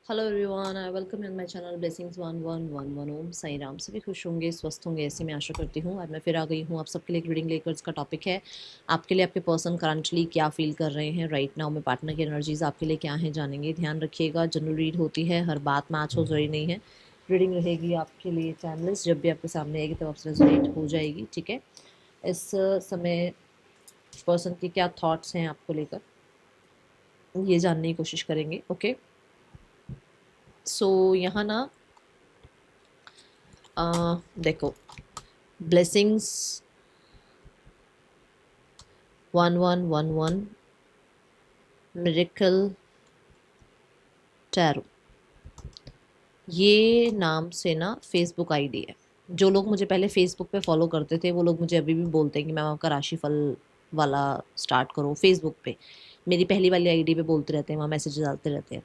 Hello everyone, I welcome in my channel blessings 1111 ओम साई राम। सभी खुश होंगे, स्वस्थ होंगे, ऐसी मैं आशा करती हूँ। आज मैं फिर आ गई हूँ आप सबके लिए एक रीडिंग लेकर। इसका टॉपिक है आपके लिए आपके पर्सन करंटली क्या फील कर रहे हैं राइट नाउ में। पार्टनर की एनर्जीज आपके लिए क्या हैं जानेंगे। ध्यान रखिएगा, जनरल रीड होती है, हर बात मैच हो जरूरी नहीं है। रीडिंग रहेगी आपके लिए टाइमलेस, जब भी आपके सामने आएगी तो आपसे रेजोनेट हो जाएगी। ठीक है, इस समय पर्सन के क्या थॉट्स हैं आपको लेकर, ये जानने की कोशिश करेंगे। ओके, सो यहाँ ना देखो, ब्लेसिंग्स 1111 मिरेकल टैरो, ये नाम से ना फेसबुक आईडी है। जो लोग मुझे पहले फेसबुक पे फॉलो करते थे वो लोग मुझे अभी भी बोलते हैं कि मैम आपका राशिफल वाला स्टार्ट करो फेसबुक पे। मेरी पहली वाली आईडी पे बोलते रहते हैं, वहाँ मैसेज डालते रहते हैं।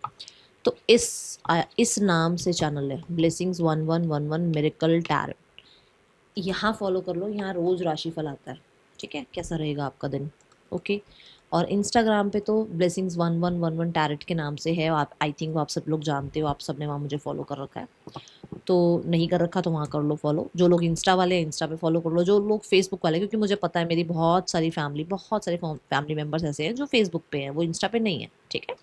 तो इस नाम से चैनल है ब्लेसिंग्स 1111 मिरेकल टैरो। यहाँ फॉलो कर लो, यहाँ रोज़ राशिफल आता है। ठीक है, कैसा रहेगा आपका दिन। ओके, और इंस्टाग्राम पे तो ब्लेसिंग्स 1111 टैरेट के नाम से है। आप आई थिंक आप सब लोग जानते हो, आप सब ने वहाँ मुझे फॉलो कर रखा है। तो नहीं कर रखा तो वहाँ कर लो फॉलो। जो लोग इंस्टा वाले हैं इंस्टा पे फॉलो कर लो, जो लोग फेसबुक वाले, क्योंकि मुझे पता है मेरी बहुत सारी फैमिली मेम्बर्स ऐसे हैं जो फेसबुक पे हैं, वो इंस्टा पे नहीं है। ठीक है,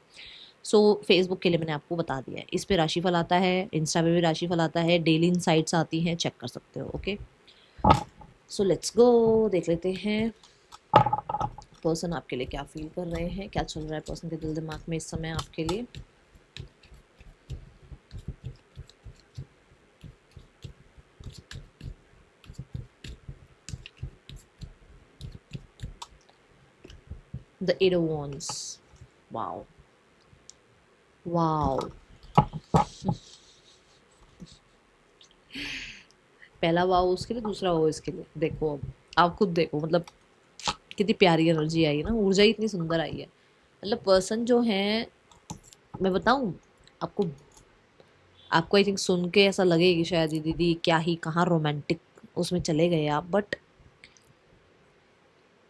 सो फेसबुक के लिए मैंने आपको बता दिया है। इस पे राशिफल आता है, इंस्टा पे भी राशिफल आता है, डेली इनसाइट्स आती हैं, चेक कर सकते हो। ओके, सो लेट्स गो, देख लेते हैं पर्सन आपके लिए क्या फील कर रहे हैं, क्या चल रहा है पर्सन के दिल दिमाग में इस समय आपके लिए। The eight of wands, wow wow. पहला वाओ उसके लिए, दूसरा वाओ इसके लिए। देखो अब आप खुद देखो, मतलब कितनी प्यारी एनर्जी आई है ना, ऊर्जा ही इतनी सुंदर आई है। मतलब पर्सन जो है, मैं बताऊं आपको, आपको आई थिंक सुन के ऐसा लगे कि शायद ये दीदी क्या ही कहाँ रोमांटिक उसमें चले गए आप, but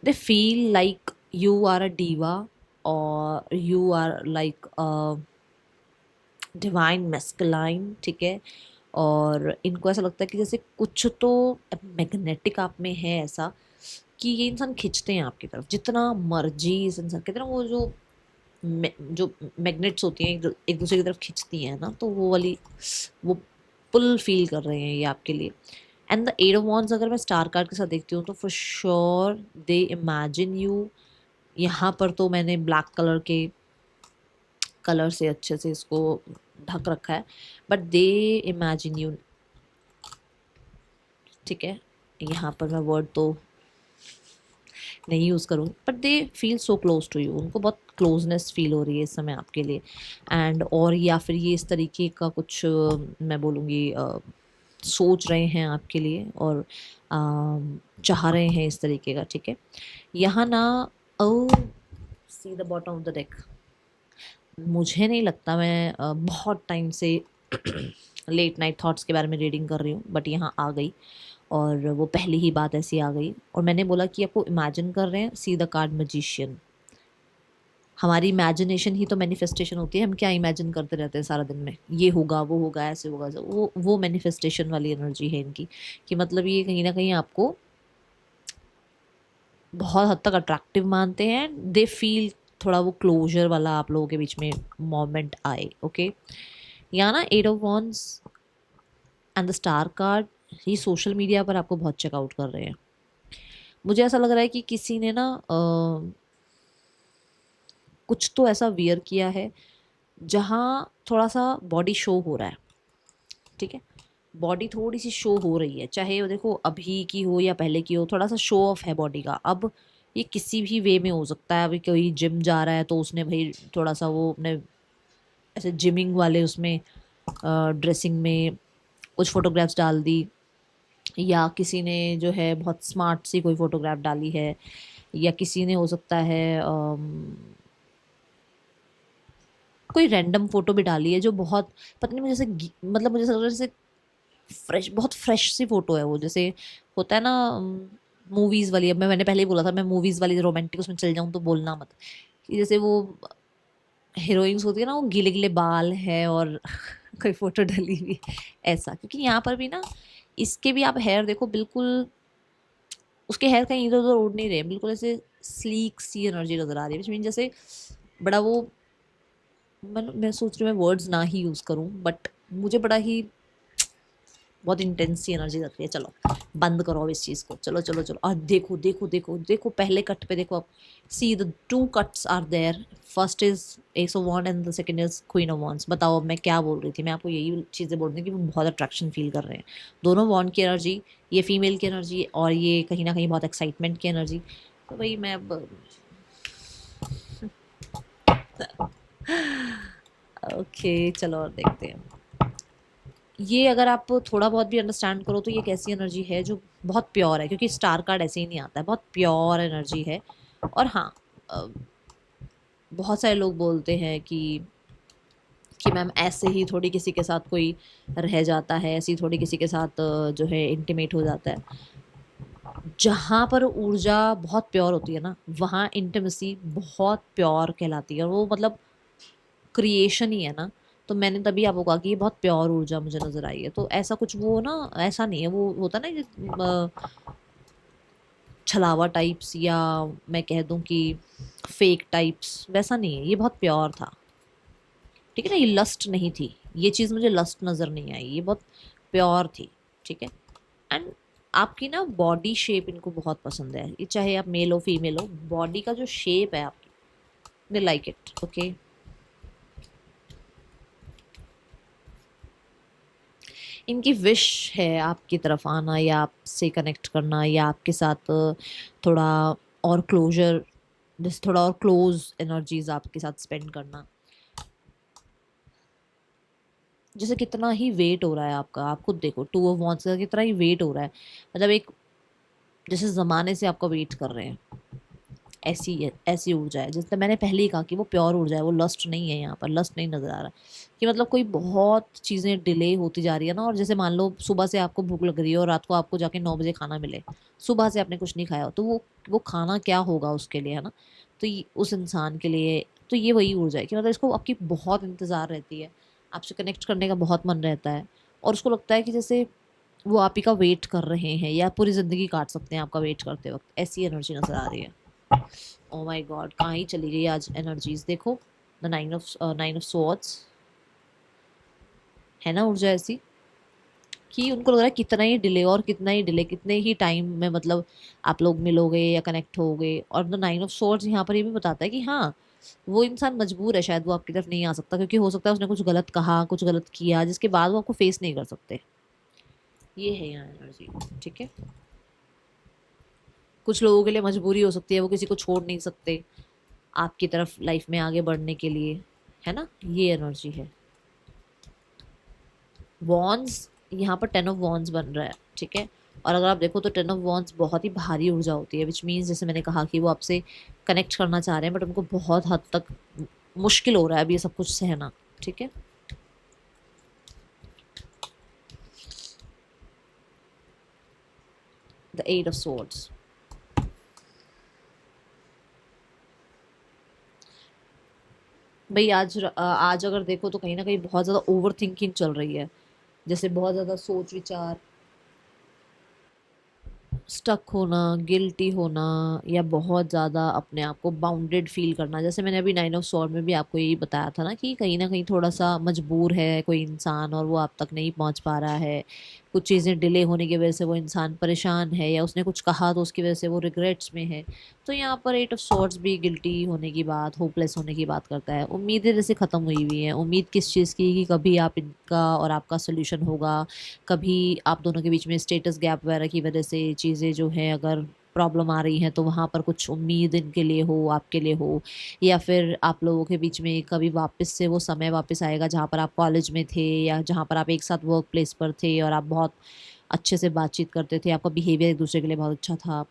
they feel like you are a diva or you are like a divine masculine. ठीक है, और इनको ऐसा लगता है कि जैसे कुछ तो मैग्नेटिक आप में है ऐसा, कि ये इंसान खींचते हैं आपकी तरफ जितना मर्जी। इस इंसान की तरफ वो जो मैग्नेट्स होती हैं एक दूसरे की तरफ खींचती हैं ना, तो वो वाली वो पुल फील कर रहे हैं ये आपके लिए। And the eight of wands अगर मैं स्टार कार्ड के साथ देखती हूँ तो for sure they imagine you. यहाँ पर तो मैंने ब्लैक कलर से अच्छे से इसको ढक रखा है, बट दे इमेजिन यू। ठीक है, यहाँ पर मैं वर्ड तो नहीं यूज़ करूँगी, but they feel so close to you. उनको बहुत क्लोजनेस फील हो रही है इस समय आपके लिए। एंड और या फिर ये इस तरीके का कुछ मैं बोलूँगी सोच रहे हैं आपके लिए, और चाह रहे हैं इस तरीके का। ठीक है, यहाँ ना, oh see the bottom of the deck. मुझे नहीं लगता, मैं बहुत टाइम से लेट नाइट थॉट्स के बारे में रीडिंग कर रही हूँ, बट यहाँ आ गई और वो पहली ही बात ऐसी आ गई। और मैंने बोला कि आपको इमेजिन कर रहे हैं, सी द कार्ड मैजिशियन। हमारी इमेजिनेशन ही तो मैनिफेस्टेशन होती है। हम क्या इमेजिन करते रहते हैं सारा दिन में, ये होगा वो होगा ऐसे होगा ऐसे। वो मैनिफेस्टेशन वाली एनर्जी है इनकी, कि मतलब ये कहीं ना कहीं आपको बहुत हद तक अट्रैक्टिव मानते हैं। दे फील थोड़ा वो क्लोजर वाला आप लोगों के बीच में मोमेंट आए। ओके, या ना eight of wands and the star card, ये सोशल मीडिया पर आपको बहुत चेकआउट कर रहे हैं। मुझे ऐसा लग रहा है कि किसी ने ना कुछ तो ऐसा वियर किया है जहाँ थोड़ा सा बॉडी शो हो रहा है। ठीक है, बॉडी थोड़ी सी शो हो रही है, चाहे वो देखो अभी की हो या पहले की हो, थोड़ा सा शो ऑफ है बॉडी का। अब ये किसी भी वे में हो सकता है। अभी कोई जिम जा रहा है तो उसने भाई थोड़ा सा वो अपने ऐसे जिमिंग वाले उसमें ड्रेसिंग में कुछ फोटोग्राफ्स डाल दी, या किसी ने जो है बहुत स्मार्ट सी कोई फोटोग्राफ डाली है, या किसी ने हो सकता है कोई रैंडम फोटो भी डाली है जो बहुत, पता नहीं मुझे जैसे मतलब मुझे ऐसा लग रहा है जैसे फ्रेश, बहुत फ्रेश सी फोटो है वो। जैसे होता है ना मूवीज़ वाली। अब मैंने पहले ही बोला था मैं मूवीज़ वाली रोमांटिक उसमें चल जाऊँ तो बोलना मत, कि जैसे वो हीरोइंस होती है ना, वो गीले गीले बाल है और कोई फोटो डली हुई, ऐसा। क्योंकि यहाँ पर भी ना, इसके भी आप हेयर देखो, बिल्कुल उसके हेयर कहीं इधर उधर उड़ नहीं रहे, बिल्कुल ऐसे स्लीक सी एनर्जी नजर आ रही है, which mean जैसे बड़ा वो, मैं सोच रही हूँ मैं वर्ड्स ना ही यूज़ करूँ, बट मुझे बड़ा ही बहुत इंटेंस सी एनर्जी लगती है। चलो बंद करो अब इस चीज़ को, चलो चलो चलो। और देखो देखो देखो देखो, पहले कट पे देखो आप, see the two cuts are there, first is ace of wand and the second is queen of wands. बताओ अब मैं क्या बोल रही थी, मैं आपको यही चीज़ें बोल रही थी कि वो बहुत अट्रैक्शन फील कर रहे हैं, दोनों वॉन्ड की एनर्जी, ये फीमेल की एनर्जी और ये कहीं ना कहीं बहुत एक्साइटमेंट की एनर्जी। तो भाई मैं अब ओके चलो और देखते हैं। ये अगर आप थोड़ा बहुत भी अंडरस्टैंड करो तो ये एक ऐसी एनर्जी है जो बहुत प्योर है, क्योंकि स्टार कार्ड ऐसे ही नहीं आता है, बहुत प्योर एनर्जी है। और हाँ, अ, बहुत सारे लोग बोलते हैं कि मैम ऐसे ही थोड़ी किसी के साथ कोई रह जाता है, ऐसे ही थोड़ी किसी के साथ जो है इंटीमेट हो जाता है। जहाँ पर ऊर्जा बहुत प्योर होती है ना, वहाँ इंटीमेसी बहुत प्योर कहलाती है, और वो मतलब क्रिएशन ही है ना। तो मैंने तभी आपको कहा कि ये बहुत प्योर ऊर्जा मुझे नज़र आई है। तो ऐसा कुछ वो ना, ऐसा नहीं है, वो होता ना छलावा टाइप्स, या मैं कह दूं कि फेक टाइप्स, वैसा नहीं है, ये बहुत प्योर था। ठीक है ना, ये लस्ट नहीं थी, ये चीज़ मुझे लस्ट नज़र नहीं आई, ये बहुत प्योर थी। ठीक है। एंड आपकी ना बॉडी शेप इनको बहुत पसंद है, ये चाहे आप मेल हो फीमेल हो, बॉडी का जो शेप है आपकी, दे लाइक इट। ओके, इनकी विश है आपकी तरफ आना, या आपसे कनेक्ट करना, या आपके साथ थोड़ा और क्लोजर, जैसे थोड़ा और क्लोज एनर्जीज आपके साथ स्पेंड करना। जैसे कितना ही वेट हो रहा है आपका, आप खुद देखो, टू ऑफ वॉन्ड्स का कितना ही वेट हो रहा है, मतलब एक जैसे ज़माने से आपका वेट कर रहे हैं, ऐसी है, ऐसी ऊर्जा है। जैसे मैंने पहले ही कहा कि वो प्योर ऊर्जा है, वो लस्ट नहीं है, यहाँ पर लस्ट नहीं नज़र आ रहा कि मतलब कोई बहुत चीज़ें डिले होती जा रही है ना। और जैसे मान लो सुबह से आपको भूख लग रही है और रात को आपको जाके 9 बजे खाना मिले, सुबह से आपने कुछ नहीं खाया, तो वो खाना क्या होगा उसके लिए, है ना। तो उस इंसान के लिए तो ये वही ऊर्जा है कि मतलब इसको आपकी बहुत इंतज़ार रहती है, आपसे कनेक्ट करने का बहुत मन रहता है, और उसको लगता है कि जैसे वो आप ही का वेट कर रहे हैं, या पूरी ज़िंदगी काट सकते हैं आपका वेट करते वक्त, ऐसी एनर्जी नज़र आ रही है। ओ माय गॉड, कहाँ ही चली गई आज एनर्जीज, देखो द नाइन ऑफ स्वॉर्ड्स, है ना ऊर्जा ऐसी कि उनको लग रहा है कितना ही डिले, और कितना ही डिले, कितने ही टाइम में मतलब आप लोग मिलोगे या कनेक्ट होगे। और द नाइन ऑफ स्वॉर्ड्स यहाँ पर ये भी बताता है कि हाँ, वो इंसान मजबूर है, शायद वो आपकी तरफ नहीं आ सकता, क्योंकि हो सकता है उसने कुछ गलत कहा, कुछ गलत किया, जिसके बाद वो आपको फेस नहीं कर सकते। ये है यहाँ एनर्जी। ठीक है, कुछ लोगों के लिए मजबूरी हो सकती है, वो किसी को छोड़ नहीं सकते आपकी तरफ लाइफ में आगे बढ़ने के लिए, है ना, ये एनर्जी है। वॉन्स, यहाँ पर 10 ऑफ वॉन्स बन रहा है। ठीक है, और अगर आप देखो तो 10 ऑफ वॉन्स बहुत ही भारी ऊर्जा होती है, विच मीन्स जैसे मैंने कहा कि वो आपसे कनेक्ट करना चाह रहे हैं, बट उनको बहुत हद तक मुश्किल हो रहा है अभी ये सब कुछ सहना। ठीक है, द 8 ऑफ सोर्ड्स, भाई आज अगर देखो तो कहीं ना कहीं बहुत ज़्यादा ओवर थिंकिंग चल रही है, जैसे बहुत ज़्यादा सोच विचार, स्टक होना, गिल्टी होना, या बहुत ज़्यादा अपने आप को बाउंडेड फील करना। जैसे मैंने अभी 9 ऑफ स्वॉर्ड में भी आपको यही बताया था ना कहीं थोड़ा सा मजबूर है कोई इंसान, और वो आप तक नहीं पहुंच पा रहा है, कुछ चीज़ें डिले होने की वजह से वो इंसान परेशान है, या उसने कुछ कहा तो उसकी वजह से वो रिग्रेट्स में है। तो यहाँ पर 8 ऑफ स्वॉर्ड्स भी गिल्टी होने की बात, होपलेस होने की बात करता है। उम्मीदें जैसे ख़त्म हुई हुई हैं, उम्मीद किस चीज़ की कि कभी आप इनका और आपका सोल्यूशन होगा, कभी आप दोनों के बीच में स्टेटस गैप वगैरह की वजह से चीज़ें जो हैं अगर प्रॉब्लम आ रही हैं, तो वहाँ पर कुछ उम्मीद इनके लिए हो, आपके लिए हो, या फिर आप लोगों के बीच में कभी वापस से वो समय वापस आएगा जहाँ पर आप कॉलेज में थे, या जहाँ पर आप एक साथ वर्क प्लेस पर थे और आप बहुत अच्छे से बातचीत करते थे, आपका बिहेवियर एक दूसरे के लिए बहुत अच्छा था।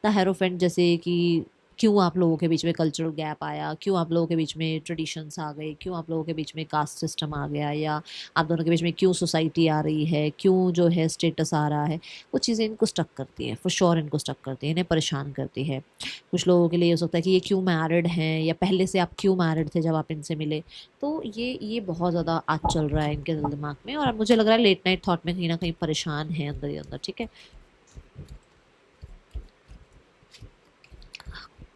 द हेरोफेंट जैसे कि क्यों आप लोगों के बीच में कल्चरल गैप आया, क्यों आप लोगों के बीच में ट्रेडिशंस आ गए, क्यों आप लोगों के बीच में कास्ट सिस्टम आ गया, या आप दोनों के बीच में क्यों सोसाइटी आ रही है, क्यों जो है स्टेटस आ रहा है। वो चीज़ें इनको स्टक करती हैं, फॉर श्योर इनको स्टक करती हैं, इन्हें परेशान करती है। कुछ लोगों के लिए हो सकता है कि ये क्यों मैरिड हैं, या पहले से आप क्यों मैरिड थे जब आप इनसे मिले। तो ये बहुत ज़्यादा आज चल रहा है इनके दिमाग में, और अब मुझे लग रहा है लेट नाइट थॉट में कहीं ना कहीं परेशान है अंदर ही अंदर। ठीक है,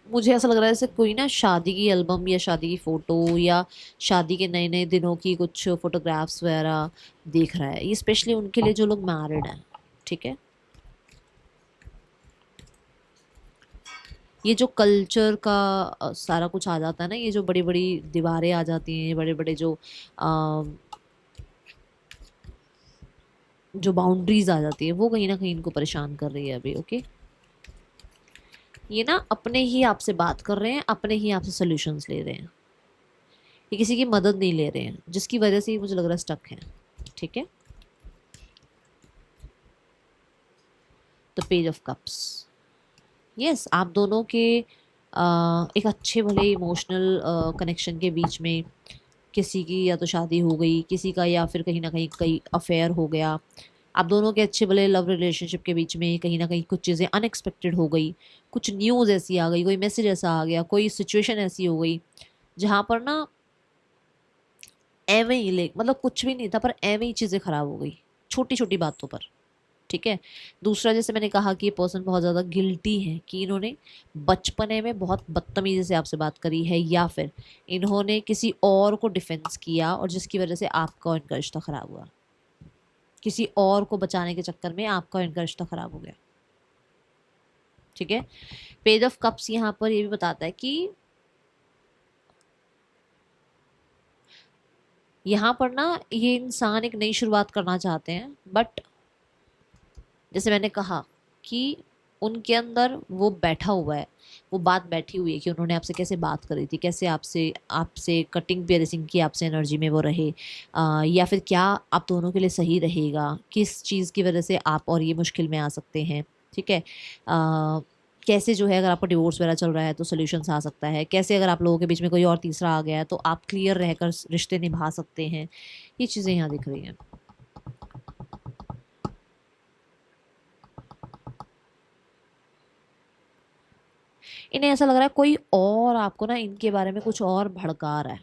मुझे ऐसा लग रहा है जैसे कोई ना शादी की एल्बम या शादी की फ़ोटो या शादी के नए नए दिनों की कुछ फ़ोटोग्राफ्स वगैरह देख रहा है। ये स्पेशली उनके लिए जो लोग मैरिड हैं। ठीक है, ये जो कल्चर का सारा कुछ आ जाता है ना, ये जो बड़ी बड़ी दीवारें आ जाती हैं, बड़े बड़े अ, जो बाउंड्रीज आ जाती है, वो कहीं ना कहीं इनको परेशान कर रही है अभी। ओके, ये ना अपने ही आप से बात कर रहे हैं, अपने ही आपसे सोल्यूशंस ले रहे हैं, ये किसी की मदद नहीं ले रहे हैं, जिसकी वजह से ही मुझे लग रहा है स्टक है। ठीक है, the page of cups. Yes, आप दोनों के एक अच्छे भले इमोशनल कनेक्शन के बीच में किसी की या तो शादी हो गई, किसी का या फिर कहीं ना कहीं कहीं अफेयर हो गया। आप दोनों के अच्छे भले लव रिलेशनशिप के बीच में कहीं ना कहीं कुछ चीज़ें अनएक्सपेक्टेड हो गई, कुछ न्यूज़ ऐसी आ गई, कोई मैसेज ऐसा आ गया, कोई सिचुएशन ऐसी हो गई जहाँ पर ना एवं ही ले मतलब कुछ भी नहीं था पर एवं ही चीज़ें खराब हो गई, छोटी छोटी बातों पर। ठीक है, दूसरा जैसे मैंने कहा कि ये पर्सन बहुत ज़्यादा गिल्टी है कि इन्होंने बचपने में बहुत बदतमीजी से आपसे बात करी है, या फिर इन्होंने किसी और को डिफेंस किया और जिसकी वजह से आपका और इनका रिश्ता खराब हुआ। किसी और को बचाने के चक्कर में आपका और इनका रिश्ता खराब हो गया। ठीक है, पेज ऑफ कप्स यहाँ पर ये भी बताता है कि यहाँ पर ना ये इंसान एक नई शुरुआत करना चाहते हैं, बट जैसे मैंने कहा कि उनके अंदर वो बैठा हुआ है, वो बात बैठी हुई है कि उन्होंने आपसे कैसे बात करी थी, कैसे आपसे आपसे कटिंग पेरिसिंग की आपसे एनर्जी में वो रहे, या फिर क्या आप दोनों के लिए सही रहेगा, किस चीज़ की वजह से आप और ये मुश्किल में आ सकते हैं। ठीक है, कैसे जो है अगर आपको डिवोर्स वगैरह चल रहा है तो सोल्यूशंस आ सकता है, कैसे अगर आप लोगों के बीच में कोई और तीसरा आ गया है तो आप क्लियर रहकर रिश्ते निभा सकते हैं। ये चीज़ें यहाँ दिख रही हैं। इन्हें ऐसा लग रहा है कोई और आपको ना इनके बारे में कुछ और भड़का रहा है।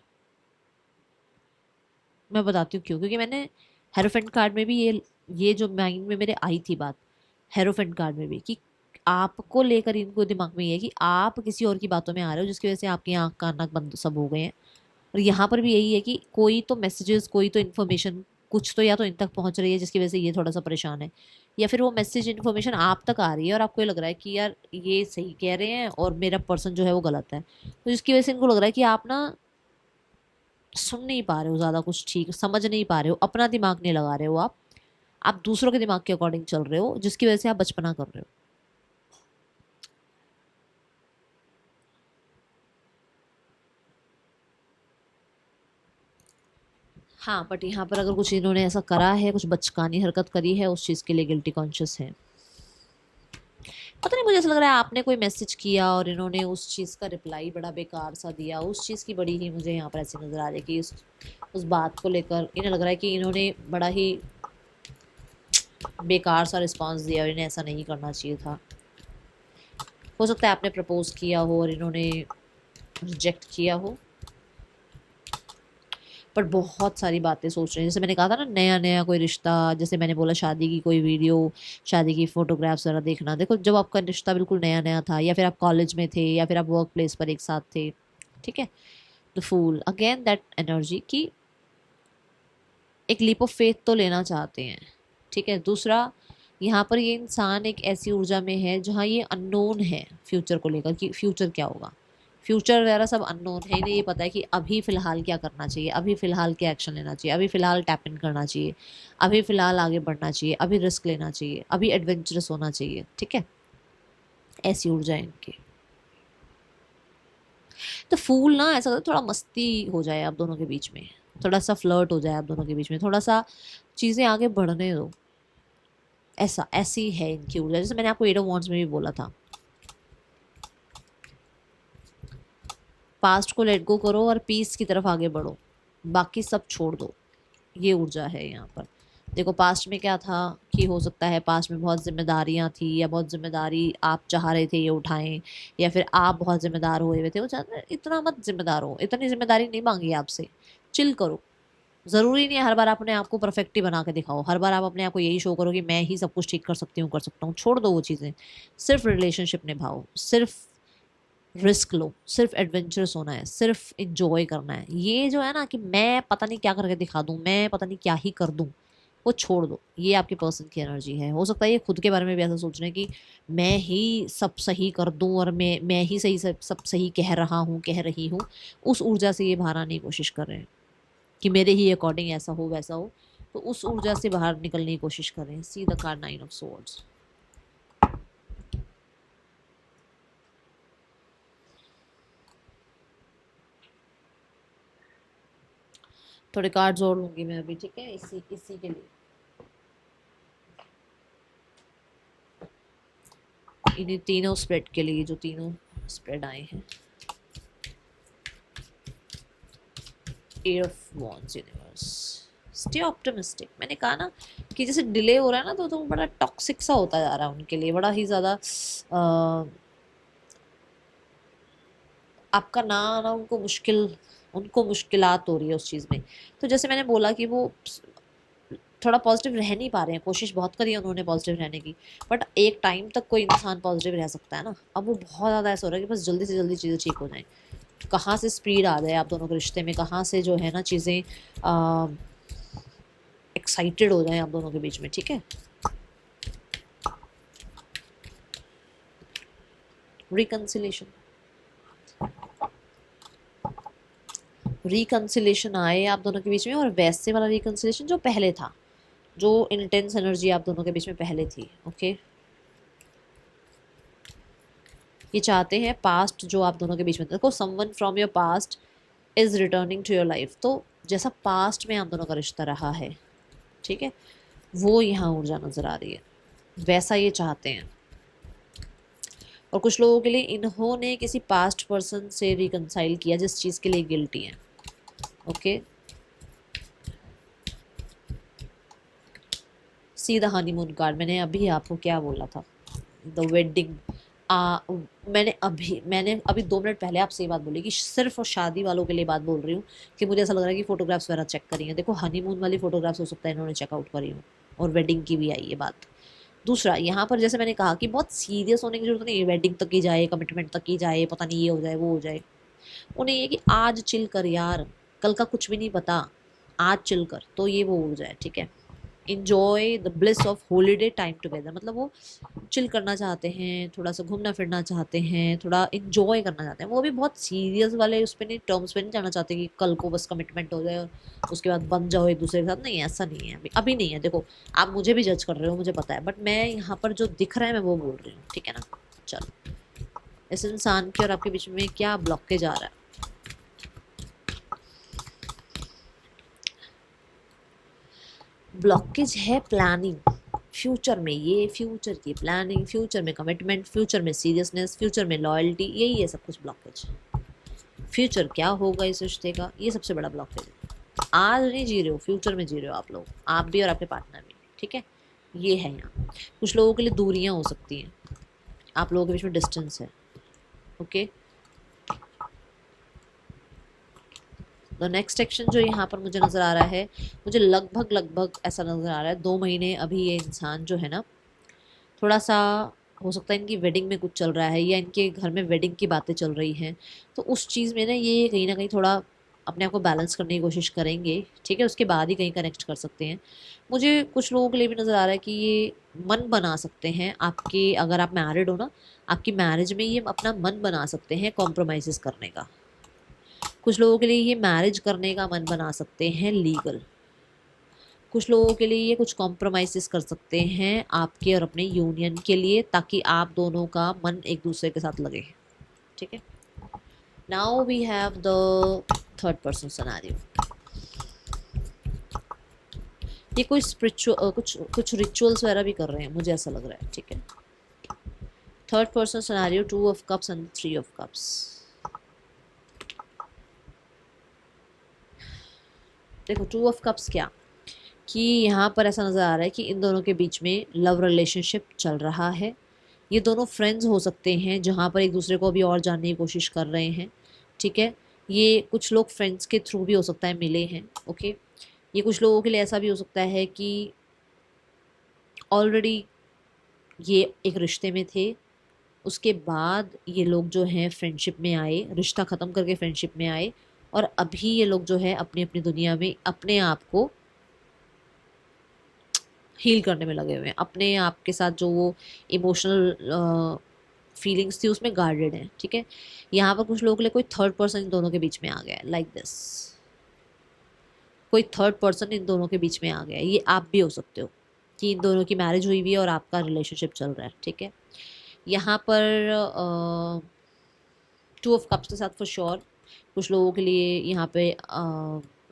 मैं बताती हूँ क्यों, क्योंकि मैंने हेरोफेंट कार्ड में भी ये जो माइंड में मेरे आई थी बात, हेरोफेंट कार्ड में भी, कि आपको लेकर इनको दिमाग में ये है कि आप किसी और की बातों में आ रहे हो जिसकी वजह से आपकी आँख कान नाक बंद सब हो गए हैं। और यहाँ पर भी यही है कि कोई तो मैसेजेस, कोई तो इन्फॉर्मेशन कुछ तो या तो इन तक पहुँच रही है जिसकी वजह से ये थोड़ा सा परेशान है, या फिर वो मैसेज इन्फॉर्मेशन आप तक आ रही है और आपको ये लग रहा है कि यार ये सही कह रहे हैं और मेरा पर्सन जो है वो गलत है। तो जिसकी वजह से इनको लग रहा है कि आप ना सुन नहीं पा रहे हो, ज़्यादा कुछ ठीक समझ नहीं पा रहे हो, अपना दिमाग नहीं लगा रहे हो, आप दूसरों के दिमाग के अकॉर्डिंग चल रहे हो, जिसकी वजह से आप बचपना कर रहे हो। हाँ, बट यहाँ पर अगर कुछ इन्होंने ऐसा करा है, कुछ बचकानी हरकत करी है, उस चीज़ के लिए गिल्टी कॉन्शियस है। पता नहीं, मुझे ऐसा लग रहा है आपने कोई मैसेज किया और इन्होंने उस चीज़ का रिप्लाई बड़ा बेकार सा दिया, उस चीज़ की बड़ी ही मुझे यहाँ पर ऐसी नज़र आ रही है कि उस बात को लेकर इन्हें लग रहा है कि इन्होंने बड़ा ही बेकार सा रिस्पांस दिया और इन्हें ऐसा नहीं करना चाहिए था। हो सकता है आपने प्रपोज किया हो और इन्होंने रिजेक्ट किया हो, पर बहुत सारी बातें सोच रहे हैं। जैसे मैंने कहा था ना, नया नया कोई रिश्ता, जैसे मैंने बोला शादी की कोई वीडियो, शादी की फोटोग्राफ्स वगैरह देखना। देखो, जब आपका रिश्ता बिल्कुल नया नया था, या फिर आप कॉलेज में थे, या फिर आप वर्क प्लेस पर एक साथ थे। ठीक है, the fool again that energy की एक लीप ऑफ फेथ तो लेना चाहते हैं। ठीक है, दूसरा यहाँ पर ये इंसान एक ऐसी ऊर्जा में है जहाँ ये अननोन है फ्यूचर को लेकर, कि फ्यूचर क्या होगा, फ्यूचर वगैरह सब अननोन है। इन्हें ये पता है कि अभी फ़िलहाल क्या करना चाहिए, अभी फ़िलहाल क्या एक्शन लेना चाहिए, अभी फ़िलहाल टैप इन करना चाहिए, अभी फ़िलहाल आगे बढ़ना चाहिए, अभी रिस्क लेना चाहिए, अभी एडवेंचरस होना चाहिए। ठीक है, ऐसी ऊर्जा है इनकी। तो फूल ना ऐसा थोड़ा मस्ती हो जाए आप दोनों के बीच में, थोड़ा सा फ्लर्ट हो जाए आप दोनों के बीच में, थोड़ा सा चीज़ें आगे बढ़ने दो, ऐसी है इनकी ऊर्जा। जैसे मैंने आपको एट ऑफ वॉन्ड्स में भी बोला था। पास्ट को लेट गो करो और पीस की तरफ आगे बढ़ो, बाकी सब छोड़ दो। ये ऊर्जा है यहाँ पर। देखो पास्ट में क्या था कि हो सकता है पास्ट में बहुत जिम्मेदारियाँ थी, या बहुत जिम्मेदारी आप चाह रहे थे ये उठाएं, या फिर आप बहुत जिम्मेदार हुए हुए थे। वो चाहते हैं इतना मत जिम्मेदार हो, इतनी जिम्मेदारी नहीं मांगी आपसे, चिल करो। ज़रूरी नहीं है हर बार अपने आप को परफेक्ट ही बना के दिखाओ, हर बार आप अपने आप को यही शो करो कि मैं ही सब कुछ ठीक कर सकती हूँ, कर सकता हूँ। छोड़ दो वो चीज़ें। सिर्फ रिलेशनशिप निभाओ, सिर्फ रिस्क लो, सिर्फ एडवेंचरस होना है, सिर्फ इंजॉय करना है। ये जो है ना कि मैं पता नहीं क्या करके दिखा दूँ, मैं पता नहीं क्या ही कर दूँ, वो छोड़ दो। ये आपके पर्सन की एनर्जी है। हो सकता है ये खुद के बारे में भी ऐसा सोच रहे हैं कि मैं ही सब सही कर दूं और मैं ही सही सब सही कह रहा हूँ, कह रही हूँ। उस ऊर्जा से ये बाहर आने की कोशिश कर रहे हैं कि मेरे ही अकॉर्डिंग ऐसा हो वैसा हो। तो उस ऊर्जा से बाहर निकलने की कोशिश कर रहे हैं। See the card 9 of swords. थोड़े कार्ड जोड़ लूंगी मैं अभी, ठीक है, इसी इसी के लिए। इन्हीं तीनों स्प्रेड के लिए, जो तीनों स्प्रेड आए हैं। Eight of wands universe, stay optimistic. मैंने कहा ना कि जैसे डिले हो रहा है ना, तो बड़ा टॉक्सिक सा होता जा रहा है उनके लिए, बड़ा ही ज़्यादा आपका ना आना उनको मुश्किलात हो रही है उस चीज़ में। तो जैसे मैंने बोला कि वो थोड़ा पॉजिटिव रह नहीं पा रहे हैं। कोशिश बहुत करी है उन्होंने पॉजिटिव रहने की, बट एक टाइम तक कोई इंसान पॉजिटिव रह सकता है ना। अब वो बहुत ज़्यादा ऐसा हो रहा है कि बस जल्दी से जल्दी चीज़ें ठीक हो जाएं। कहाँ से स्पीड आ जाए आप दोनों के रिश्ते में, कहाँ से जो है ना चीज़ें एक्साइटेड हो जाए आप दोनों के बीच में, ठीक है। रिकंसिलेशन आए आप दोनों के बीच में, और वैसे वाला रिकंसिलेशन जो पहले था, जो इंटेंस एनर्जी आप दोनों के बीच में पहले थी। ओके, ये चाहते हैं पास्ट जो आप दोनों के बीच में, देखो someone from your past is returning to your life. तो जैसा पास्ट में आप दोनों का रिश्ता रहा है, ठीक है, वो यहाँ ऊर्जा नजर आ रही है, वैसा ये चाहते हैं। और कुछ लोगों के लिए इन्होंने किसी पास्ट पर्सन से रिकंसाइल किया जिस चीज़ के लिए गिल्टी है। Okay, see the honeymoon card. मैंने अभी आपको क्या बोला था, द वेडिंग। मैंने अभी 2 मिनट पहले आपसे ये बात बोली कि सिर्फ और शादी वालों के लिए बात बोल रही हूँ, कि मुझे ऐसा लग रहा है कि फोटोग्राफ्स वगैरह चेक करी हैं। देखो हनीमून वाली फोटोग्राफ्स हो सकता है इन्होंने चेकआउट करी हो, और वेडिंग की भी आई है बात। दूसरा, यहाँ पर जैसे मैंने कहा कि बहुत सीरियस होने की जरूरत नहीं है, वेडिंग तक की जाए, कमिटमेंट तक की जाए, पता नहीं ये हो जाए वो हो जाए। उन्हें ये कि आज चिल कर यार, कल का कुछ भी नहीं पता, आज चिल कर। तो ये वो ऊर्जा है, ठीक है। Enjoy the bliss of holiday time together, मतलब वो चिल करना चाहते हैं, थोड़ा सा घूमना फिरना चाहते हैं, थोड़ा इंजॉय करना चाहते हैं। वो भी बहुत सीरियस वाले उस पर नहीं, टर्म्स पे नहीं जाना चाहते कि कल को बस कमिटमेंट हो जाए और उसके बाद बन जाओ एक दूसरे के साथ। नहीं, ऐसा नहीं है, अभी नहीं है। देखो आप मुझे भी जज कर रहे हो, मुझे पता है, बट मैं यहाँ पर जो दिख रहा है मैं वो बोल रही हूँ, ठीक है ना। चलो, इस इंसान के और आपके बीच में क्या ब्लॉकेज आ रहा है? ब्लॉकेज है प्लानिंग। फ्यूचर में ये, फ्यूचर की प्लानिंग, फ्यूचर में कमिटमेंट, फ्यूचर में सीरियसनेस, फ्यूचर में लॉयल्टी, यही है सब कुछ ब्लॉकेज। फ्यूचर क्या होगा इस रिश्ते का, ये सबसे बड़ा ब्लॉकेज है। आज नहीं जी रहे हो, फ्यूचर में जी रहे हो आप लोग, आप भी और आपके पार्टनर भी, ठीक है। ये है यहाँ। कुछ लोगों के लिए दूरियां हो सकती हैं, आप लोगों के बीच में डिस्टेंस है। ओके, द नेक्स्ट एक्शन जो यहाँ पर मुझे नज़र आ रहा है, मुझे लगभग ऐसा नज़र आ रहा है 2 महीने अभी ये इंसान जो है ना, थोड़ा सा हो सकता है इनकी वेडिंग में कुछ चल रहा है, या इनके घर में वेडिंग की बातें चल रही हैं। तो उस चीज़ में ना कहीं थोड़ा अपने आप को बैलेंस करने की कोशिश करेंगे, ठीक है। उसके बाद ही कहीं कनेक्ट कर सकते हैं। मुझे कुछ लोगों के लिए भी नज़र आ रहा है कि ये मन बना सकते हैं आपके, अगर आप मैरिड हो ना, आपकी मैरिज में ये अपना मन बना सकते हैं कॉम्प्रोमाइज़ करने का। कुछ लोगों के लिए ये मैरिज करने का मन बना सकते हैं लीगल। कुछ लोगों के लिए ये कुछ कॉम्प्रोमाइज़ कर सकते हैं आपके और अपने यूनियन के लिए, ताकि आप दोनों का मन एक दूसरे के साथ लगे, ठीक है। Now we have the third person scenario. ये कोई स्पिरिचुअल कुछ रिचुअल्स वगैरह भी कर रहे हैं, मुझे ऐसा लग रहा है, ठीक है। Third person scenario, 2 of cups and 3 of cups. देखो 2 ऑफ कप्स क्या, कि यहाँ पर ऐसा नज़र आ रहा है कि इन दोनों के बीच में लव रिलेशनशिप चल रहा है। ये दोनों फ्रेंड्स हो सकते हैं जहाँ पर एक दूसरे को अभी और जानने की कोशिश कर रहे हैं, ठीक है। ये कुछ लोग फ्रेंड्स के थ्रू भी हो सकता है मिले हैं, ओके। ये कुछ लोगों के लिए ऐसा भी हो सकता है कि ऑलरेडी ये एक रिश्ते में थे, उसके बाद ये लोग जो हैं फ्रेंडशिप में आए, रिश्ता ख़त्म करके फ्रेंडशिप में आए, और अभी ये लोग जो है अपनी अपनी दुनिया में अपने आप को हील करने में लगे हुए हैं। अपने आप के साथ जो वो इमोशनल फीलिंग्स थी उसमें गार्डेड हैं, ठीक है। यहाँ पर कुछ लोगों के लिए कोई थर्ड पर्सन इन दोनों के बीच में आ गया है, लाइक दिस। कोई थर्ड पर्सन इन दोनों के बीच में आ गया है। ये आप भी हो सकते हो कि इन दोनों की मैरिज हुई हुई है और आपका रिलेशनशिप चल रहा है, ठीक है। यहाँ पर 2 ऑफ कप्स के साथ फॉर श्योर कुछ लोगों के लिए यहाँ पे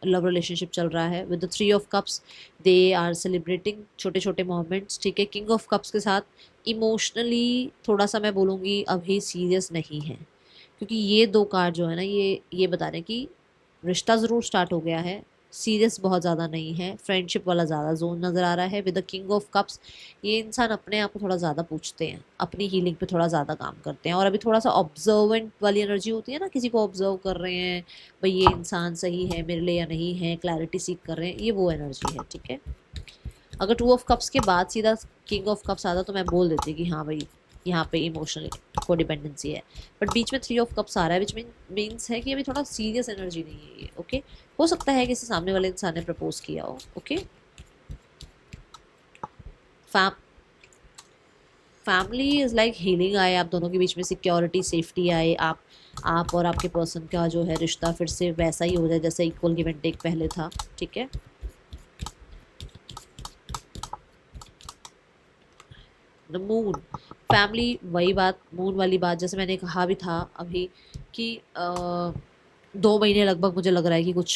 लव रिलेशनशिप चल रहा है। With the 3 of cups they are celebrating छोटे छोटे मोमेंट्स, ठीक है। किंग ऑफ कप्स के साथ इमोशनली थोड़ा सा मैं बोलूँगी अभी सीरियस नहीं है, क्योंकि ये 2 कार्ड जो है ना ये बता रहे हैं कि रिश्ता ज़रूर स्टार्ट हो गया है, सीरियस बहुत ज़्यादा नहीं है, फ्रेंडशिप वाला ज़्यादा जोन नज़र आ रहा है। With the king of cups ये इंसान अपने आप को थोड़ा ज़्यादा पूछते हैं, अपनी हीलिंग पे थोड़ा ज़्यादा काम करते हैं, और अभी थोड़ा सा ऑब्जर्वेंट वाली एनर्जी होती है ना, किसी को ऑब्जर्व कर रहे हैं, भाई ये इंसान सही है मेरे लिए या नहीं है, क्लैरिटी सीख कर रहे हैं, ये वो एनर्जी है, ठीक है। अगर 2 ऑफ कप्स के बाद सीधा किंग ऑफ कप्स आता तो मैं बोल देती कि हाँ भाई यहाँ पे इमोशनल कोडिपेंडेंसी है, बट बीच में 3 ऑफ कप्स आ रहा है, विच मीन्स है कि अभी थोड़ा सीरियस एनर्जी नहीं है ये, ओके। हो सकता है कि इसे सामने वाले इंसान ने प्रपोज किया हो, okay. Family is like healing आए आप दोनों के बीच में, सिक्योरिटी सेफ्टी आए, आप और आपके पर्सन का जो है रिश्ता फिर से वैसा ही हो जाए जैसे इक्वल गिव एंड टेक पहले था, ठीक है। द मून, फैमिली, वही बात मून वाली बात जैसे मैंने कहा भी था अभी कि 2 महीने लगभग मुझे लग रहा है कि कुछ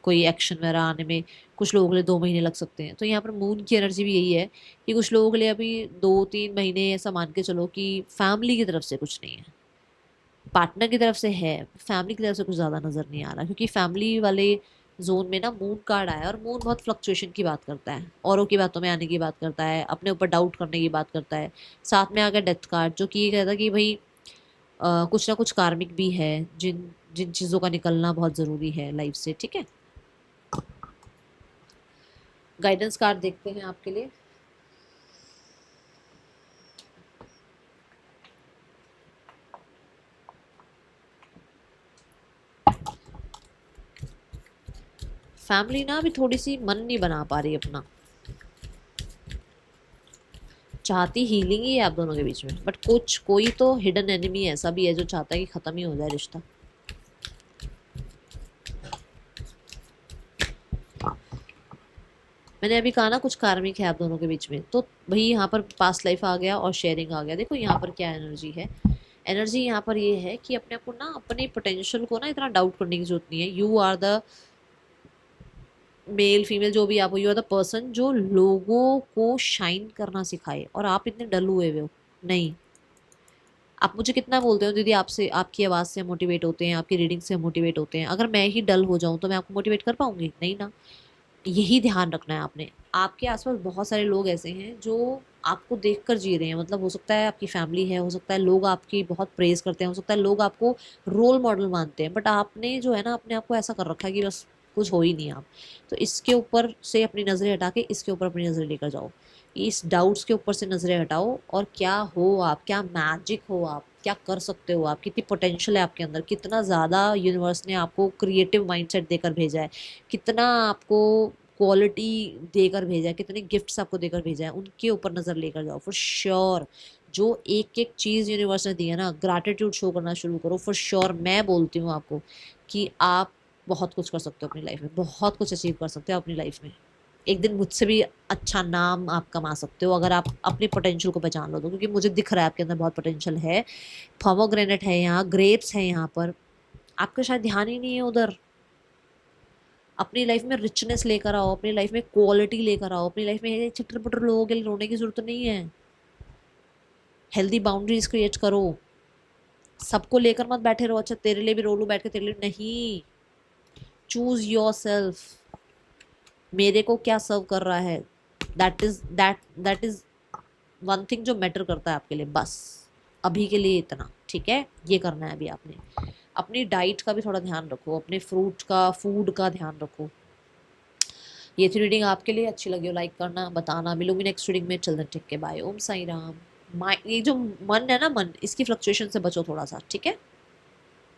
कोई एक्शन वगैरह आने में कुछ लोगों के लिए 2 महीने लग सकते हैं। तो यहाँ पर मून की एनर्जी भी यही है कि कुछ लोगों के लिए अभी 2-3 महीने ऐसा मान के चलो कि फैमिली की तरफ से कुछ नहीं है, पार्टनर की तरफ से है, फैमिली की तरफ से कुछ ज़्यादा नज़र नहीं आ रहा, क्योंकि फैमिली वाले जोन में ना मून कार्ड आया, और मून बहुत फ्लक्चुएशन की बात करता है, औरों की बातों में आने की बात करता है, अपने ऊपर डाउट करने की बात करता है। साथ में आ गया डेथ कार्ड जो कि ये कहता है कि भाई कुछ ना कुछ कार्मिक भी है, जिन जिन चीज़ों का निकलना बहुत ज़रूरी है लाइफ से, ठीक है। गाइडेंस कार्ड देखते हैं आपके लिए। फैमिली ना अभी थोड़ी सी मन नहीं बना पा रही अपना, चाहती हीलिंग ही है आप दोनों के बीच में, बट कुछ कोई तो हिडन एनिमी ऐसा भी है जो चाहता है कि ख़त्म ही हो जाए रिश्ता। मैंने अभी कहा ना कुछ कार्मिक है आप दोनों के बीच में, तो भाई यहाँ पर पास्ट लाइफ आ गया और शेयरिंग आ गया। देखो यहाँ पर क्या एनर्जी है, एनर्जी यहाँ पर ये है कि अपने आप को ना, अपने पोटेंशियल को ना इतना डाउट करने की जरूरत नहीं है। You are the male female जो भी आप हो, यू आर द पर्सन जो लोगों को शाइन करना सिखाए, और आप इतने डल हुए हो नहीं। आप मुझे कितना बोलते हो दीदी, आपसे आपकी आवाज़ से मोटिवेट होते हैं, आपकी रीडिंग से मोटिवेट होते हैं, अगर मैं ही डल हो जाऊं तो मैं आपको मोटिवेट कर पाऊंगी नहीं ना। यही ध्यान रखना है आपने। आपके आसपास बहुत सारे लोग ऐसे हैं जो आपको देखकर जी रहे हैं, मतलब हो सकता है आपकी फैमिली है, हो सकता है लोग आपकी बहुत प्रेज करते हैं, हो सकता है लोग आपको रोल मॉडल मानते हैं, बट आपने जो है ना अपने आप को ऐसा कर रखा है कि बस कुछ हो ही नहीं आप। तो इसके ऊपर से अपनी नज़रें हटा के इसके ऊपर अपनी नज़रें लेकर जाओ, इस डाउट्स के ऊपर से नज़रें हटाओ, और क्या हो आप, क्या मैजिक हो आप, क्या कर सकते हो आप, कितनी पोटेंशियल है आपके अंदर, कितना ज़्यादा यूनिवर्स ने आपको क्रिएटिव माइंडसेट देकर भेजा है, कितना आपको क्वालिटी देकर भेजा है, कितने गिफ्ट्स आपको देकर भेजा है, उनके ऊपर नज़र लेकर जाओ फॉर श्योर। जो एक एक चीज़ यूनिवर्स ने दी है ना, ग्रैटिट्यूड शो करना शुरू करो फॉर श्योर। मैं बोलती हूँ आपको कि आप बहुत कुछ कर सकते हो अपनी लाइफ में, बहुत कुछ अचीव कर सकते हो अपनी लाइफ में। एक दिन मुझसे भी अच्छा नाम आप कमा सकते हो अगर आप अपने पोटेंशियल को पहचान लो तो, क्योंकि मुझे दिख रहा है आपके अंदर बहुत पोटेंशियल है। पोमोग्रेनेट है यहाँ, ग्रेप्स है यहाँ पर, आपका शायद ध्यान ही नहीं है उधर। अपनी लाइफ में रिचनेस लेकर आओ, अपनी लाइफ में क्वालिटी लेकर आओ, अपनी लाइफ में चिटर पुटर लोगों के लिए रोने की जरूरत नहीं है। हेल्दी बाउंड्रीज क्रिएट करो, सबको लेकर मत बैठे रहो, अच्छा तेरे लिए भी रो लूं बैठ के, तेरे लिए नहीं। Choose your self. मेरे को क्या सर्व कर रहा है, दैट इज वन थिंग जो मैटर करता है आपके लिए, बस अभी के लिए इतना, ठीक है। ये करना है अभी आपने। अपनी डाइट का भी थोड़ा ध्यान रखो, अपने फ्रूट का, फूड का ध्यान रखो। ये थी रीडिंग, आपके लिए अच्छी लगी हो लाइक करना, बताना। मिलूंगी नेक्स्ट रीडिंग में, चलना ठीक है, बाय, ओम साई राम। ये जो मन है ना, मन, इसकी फ्लक्चुएशन से बचो थोड़ा सा, ठीक है।